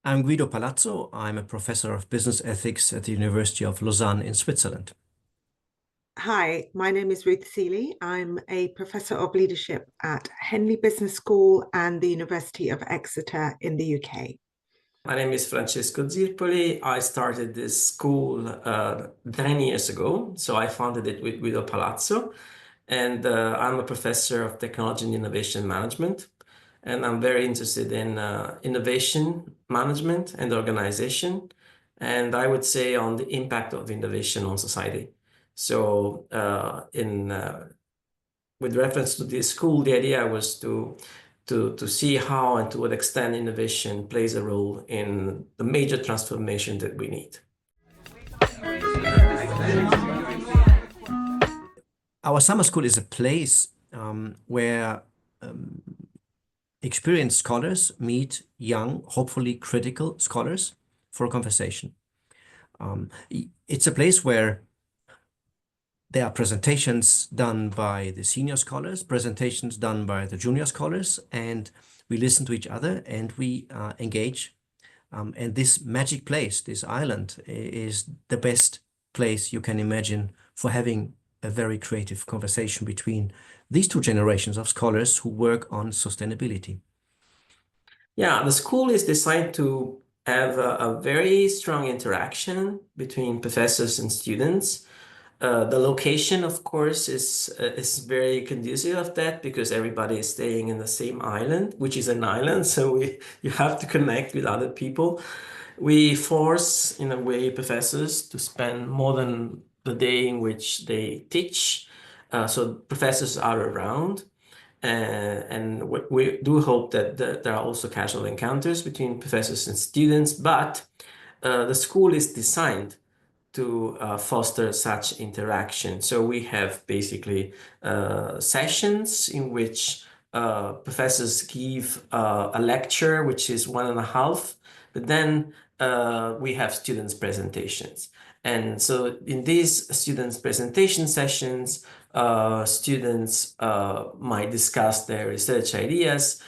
I'm Guido Palazzo. I'm a professor of business ethics at the University of Lausanne in Switzerland. Hi, my name is Ruth. I'm a professor of leadership at Henley Business School and the University of Exeter in the UK. My name is Francesco Zirpoli. I started this school 10 years ago, so I founded it with Guido Palazzo, and I'm a professor of technology and innovation management, and I'm very interested in innovation management and organization, and I would say on the impact of innovation on society. So with reference to this school, the idea was to see how and to what extent innovation plays a role in the major transformation that we need. Our summer school is a place where experienced scholars meet young, hopefully critical scholars for a conversation. It's a place where there are presentations done by the senior scholars, presentations done by the junior scholars, and we listen to each other and we engage. And this magic place, this island, is the best place you can imagine for having a very creative conversation between these two generations of scholars who work on sustainability. Yeah, the school is designed to have a very strong interaction between professors and students. The location, of course, is very conducive of that because everybody is staying in the same island, which is an island, so you have to connect with other people. We force, in a way, professors to spend more than the day in which they teach, so professors are around. And we do hope that there are also casual encounters between professors and students, but the school is designed to foster such interaction. So we have basically sessions in which professors give a lecture, which is 1.5, but then we have students' presentations. And so in these students' presentation sessions, students might discuss their research ideas.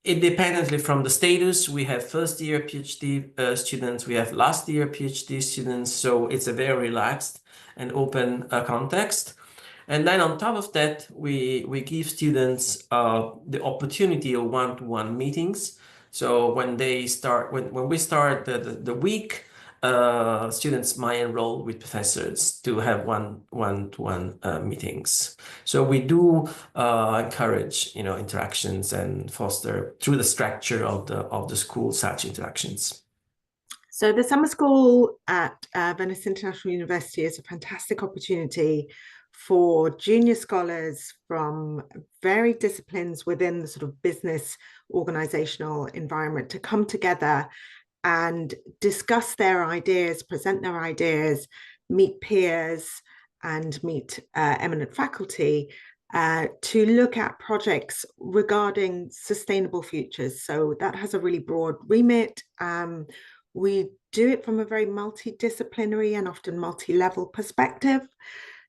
Independently from the status, we have first year PhD students, we have last year PhD students, so it's a very relaxed and open context. And then on top of that, we give students the opportunity of one-to-one meetings. So when we start the week, students might enroll with professors to have one-to-one meetings. So we do encourage interactions and foster through the structure of the school such interactions. So the summer school at Venice International University is a fantastic opportunity for junior scholars from varied disciplines within the sort of business organizational environment to come together and discuss their ideas, present their ideas, meet peers, and meet eminent faculty to look at projects regarding sustainable futures. So that has a really broad remit. We do it from a very multidisciplinary and often multi-level perspective.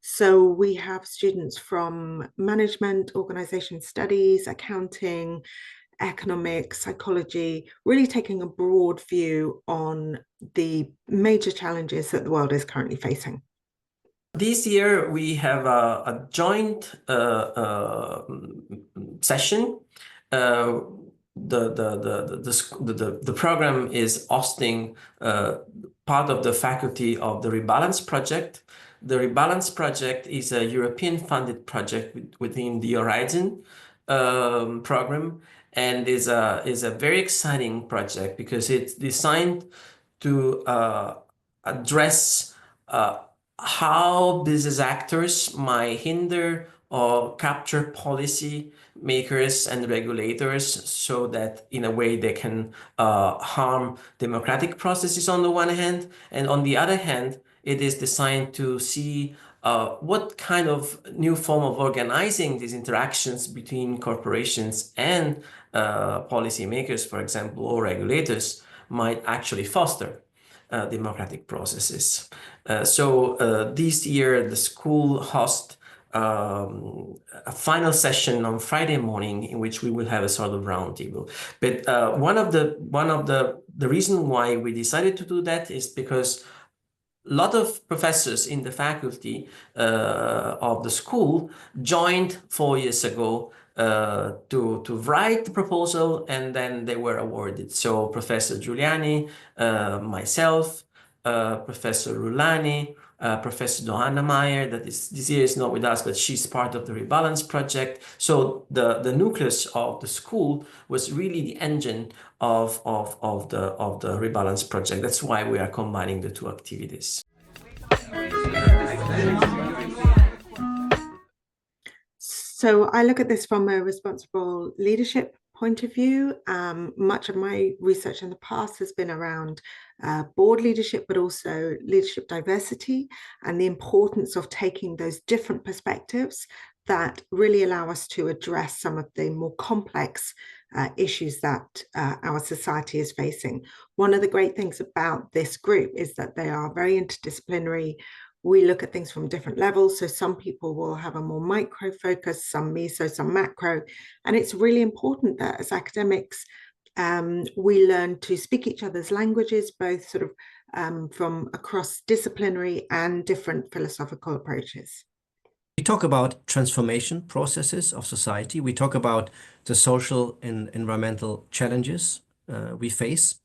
So we have students from management, organization studies, accounting, economics, psychology, really taking a broad view on the major challenges that the world is currently facing. This year we have a joint session. The program is hosting part of the faculty of the Rebalance project. The Rebalance project is a European funded project within the Horizon program, and is a very exciting project because it's designed to address how business actors might hinder or capture policy makers and regulators so that in a way they can harm democratic processes on the one hand, and on the other hand it is designed to see what kind of new form of organizing these interactions between corporations and policymakers, for example, or regulators, might actually foster democratic processes. So this year the school hosts a final session on Friday morning in which we will have a sort of roundtable. But one of the reason why we decided to do that is because a lot of professors in the faculty of the school joined 4 years ago to write the proposal, and then they were awarded. So Professor Giuliani, myself, Professor Rulani, Professor Johanna Meyer, that is this year is not with us, but she's part of the Rebalance project. So the nucleus of the school was really the engine of the Rebalance project. That's why we are combining the two activities. So I look at this from a responsible leadership point of view. Much of my research in the past has been around board leadership, but also leadership diversity and the importance of taking those different perspectives that really allow us to address some of the more complex issues that our society is facing. One of the great things about this group is that they are very interdisciplinary. We look at things from different levels. So some people will have a more micro focus, some meso, some macro. And it's really important that as academics, we learn to speak each other's languages, both sort of from across disciplinary and different philosophical approaches. We talk about transformation processes of society. We talk about the social and environmental challenges we face.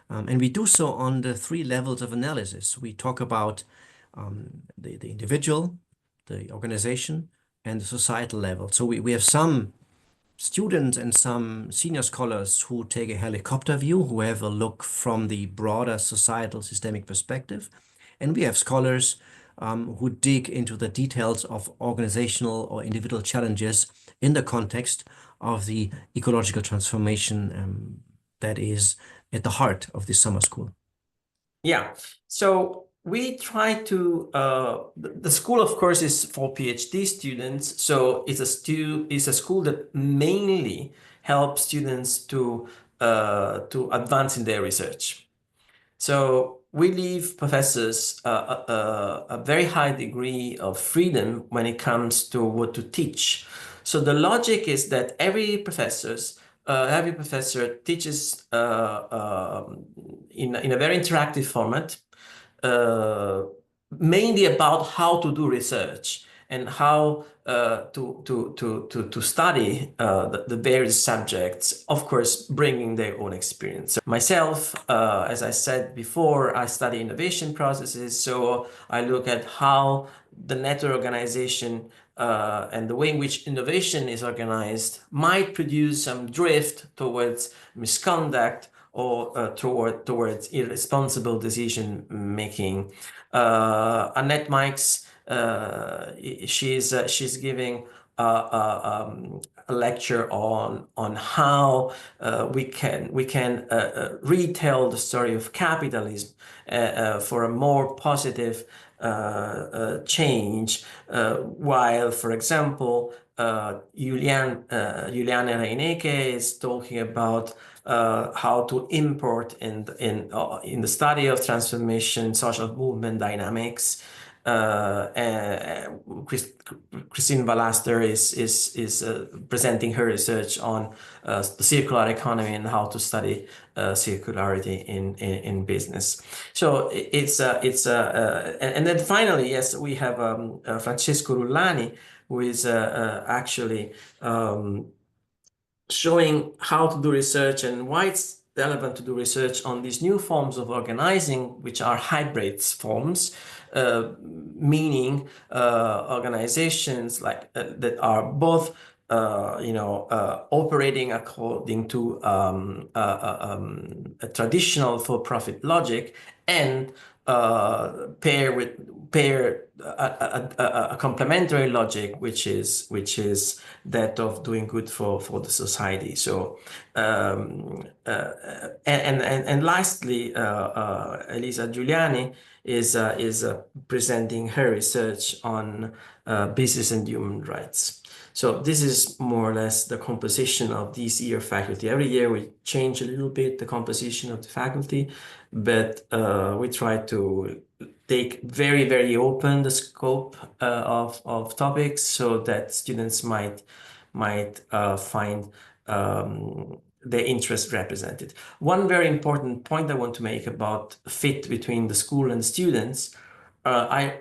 And we do so on the 3 levels of analysis. We talk about the individual, the organization, and the societal level. So we have some students and some senior scholars who take a helicopter view, who have a look from the broader societal systemic perspective. And we have scholars who dig into the details of organizational or individual challenges in the context of the ecological transformation that is at the heart of this summer school. Yeah, so we try to, the school, of course, is for PhD students. So it's a school that mainly helps students to advance in their research. So we leave professors a very high degree of freedom when it comes to what to teach. So the logic is that every professor teaches in a very interactive format, mainly about how to do research and how to study the various subjects, of course, bringing their own experience. So myself, as I said before, I study innovation processes, so I look at how the network organization and the way in which innovation is organized might produce some drift towards misconduct or towards irresponsible decision making. Annette Mikes, she's giving a lecture on how we can retell the story of capitalism for a more positive change, while, for example, Juliana Reineke is talking about how to import in the study of transformation, social movement dynamics. Christine Valaster is presenting her research on the circular economy and how to study circularity in business. So and then finally, yes, we have Francesco Rulani, who is actually showing how to do research and why it's relevant to do research on these new forms of organizing, which are hybrid forms, meaning organizations like that are both operating according to a traditional for-profit logic and pair a complementary logic, which is that of doing good for the society. So and lastly, Elisa Giuliani is presenting her research on business and human rights. So this is more or less the composition of this year faculty. Every year we change a little bit the composition of the faculty, but we try to take very, very open the scope of topics so that students might find their interest represented. One very important point I want to make about fit between the school and the students,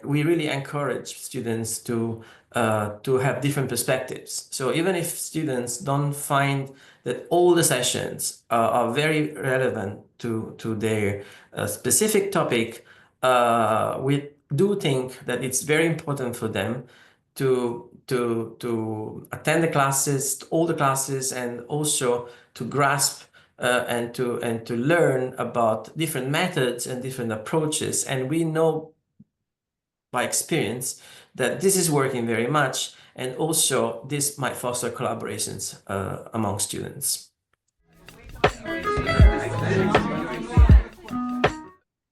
we really encourage students to have different perspectives. So even if students don't find that all the sessions are very relevant to their specific topic, we do think that it's very important for them to attend the classes, all the classes, and also to grasp and to learn about different methods and different approaches. And we know by experience that this is working very much, and also this might foster collaborations among students.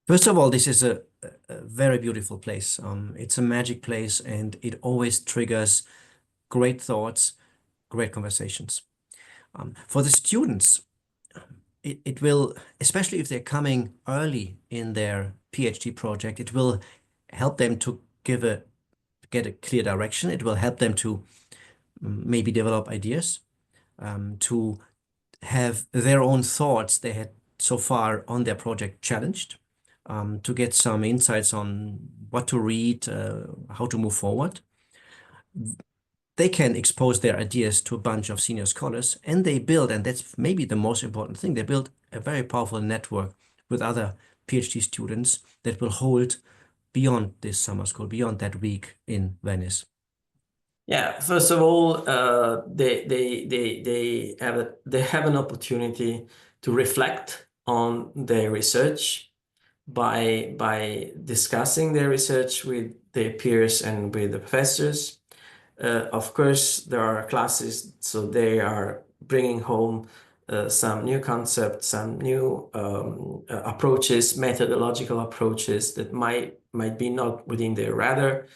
First of all, this is a very beautiful place. It's a magic place, and it always triggers great thoughts, great conversations. For the students, it will, especially if they're coming early in their PhD project, it will help them to get a clear direction. It will help them to maybe develop ideas, to have their own thoughts they had so far on their project challenged, to get some insights on what to read, how to move forward. They can expose their ideas to a bunch of senior scholars, and they build, and that's maybe the most important thing, they build a very powerful network with other PhD students that will hold beyond this summer school, beyond that week in Venice. Yeah, first of all, they have an opportunity to reflect on their research by discussing their research with their peers and with the professors. Of course, there are classes, so they are bringing home some new concepts, some new approaches, methodological approaches that might be not within their radar.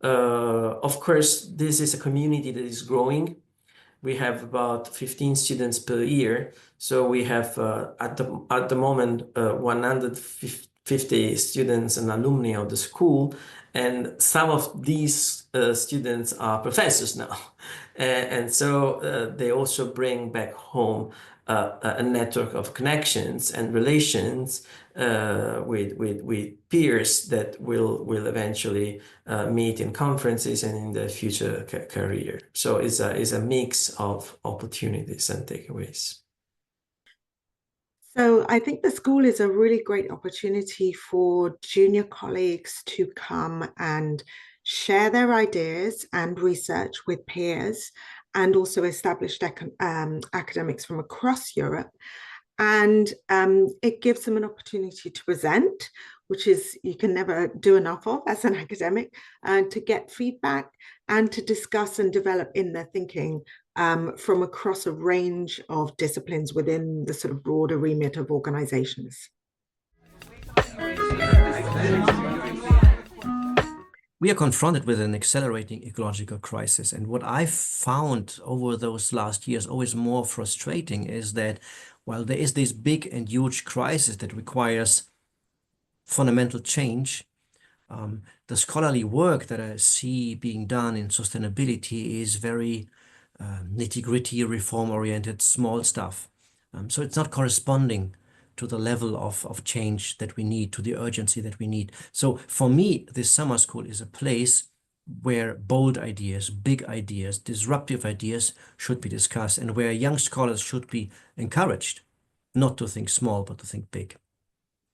Of course, this is a community that is growing. We have about 15 students per year. So we have at the moment 150 students and alumni of the school, and some of these students are professors now. And so they also bring back home a network of connections and relations with peers that will eventually meet in conferences and in the future career. So it's a mix of opportunities and takeaways. So I think the school is a really great opportunity for junior colleagues to come and share their ideas and research with peers, and also established academics from across Europe. And it gives them an opportunity to present, which is you can never do enough of as an academic, to get feedback and to discuss and develop in their thinking from across a range of disciplines within the sort of broader remit of organizations. We are confronted with an accelerating ecological crisis. And what I've found over those last years, always more frustrating, is that while there is this big and huge crisis that requires fundamental change, the scholarly work that I see being done in sustainability is very nitty-gritty, reform-oriented, small stuff. So it's not corresponding to the level of change that we need, to the urgency that we need. So for me, this summer school is a place where bold ideas, big ideas, disruptive ideas should be discussed, and where young scholars should be encouraged not to think small, but to think big.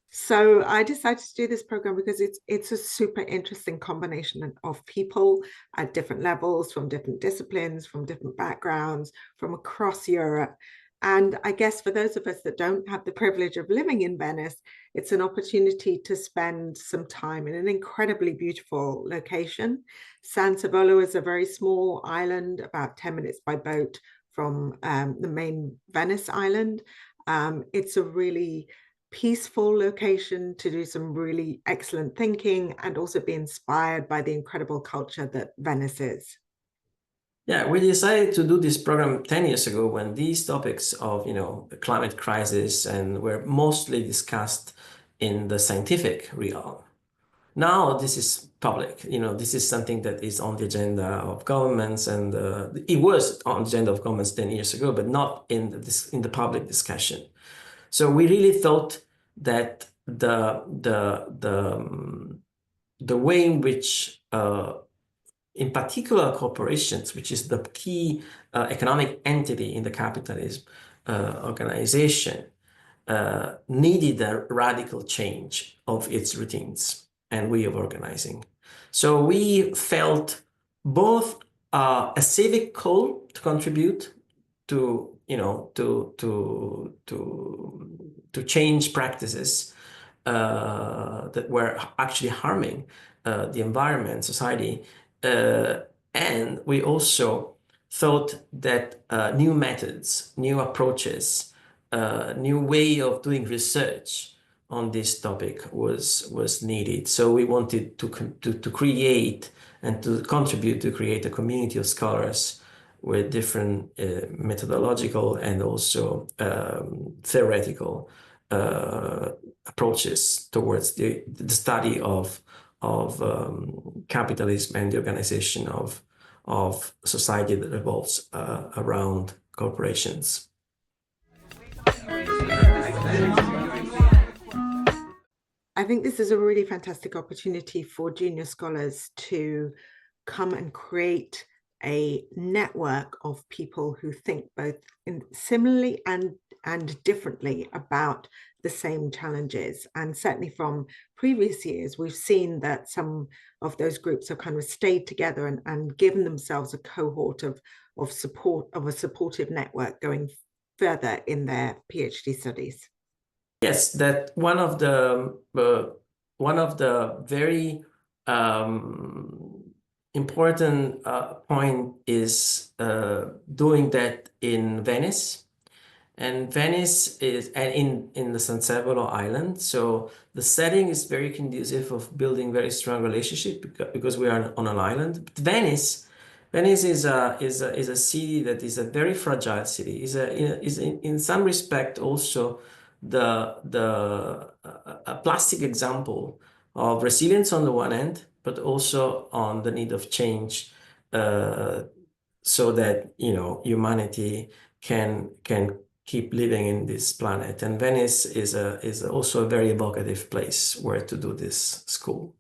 So I decided to do this program because it's a super interesting combination of people at different levels, from different disciplines, from different backgrounds, from across Europe. And I guess for those of us that don't have the privilege of living in Venice, it's an opportunity to spend some time in an incredibly beautiful location. San Savolo is a very small island, about 10 minutes by boat from the main Venice island. It's a really peaceful location to do some really excellent thinking and also be inspired by the incredible culture that Venice is. Yeah, we decided to do this program 10 years ago when these topics of, the climate crisis and were mostly discussed in the scientific realm. Now this is public, this is something that is on the agenda of governments, and it was on the agenda of governments 10 years ago, but not in the public discussion. So we really thought that the way in which, in particular, corporations, which is the key economic entity in the capitalism organization, needed a radical change of its routines and way of organizing. So we felt both a civic call to contribute to, to change practices that were actually harming the environment, society, and we also thought that new methods, new approaches, new way of doing research on this topic was needed. So we wanted to create and to contribute to create a community of scholars with different methodological and also theoretical approaches towards the study of capitalism and the organization of society that revolves around corporations. I think this is a really fantastic opportunity for junior scholars to come and create a network of people who think both similarly and differently about the same challenges. And certainly from previous years, we've seen that some of those groups have kind of stayed together and given themselves a cohort of support, of a supportive network going further in their PhD studies. Yes, that one of the very important point is doing that in Venice. And Venice is in the San Salvador island, so the setting is very conducive of building very strong relationship because we are on an island. But Venice is a city that is a very fragile city. Is in some respect also a plastic example of resilience on the one hand, but also on the need of change, so that humanity can keep living in this planet. And Venice is also a very evocative place where to do this school.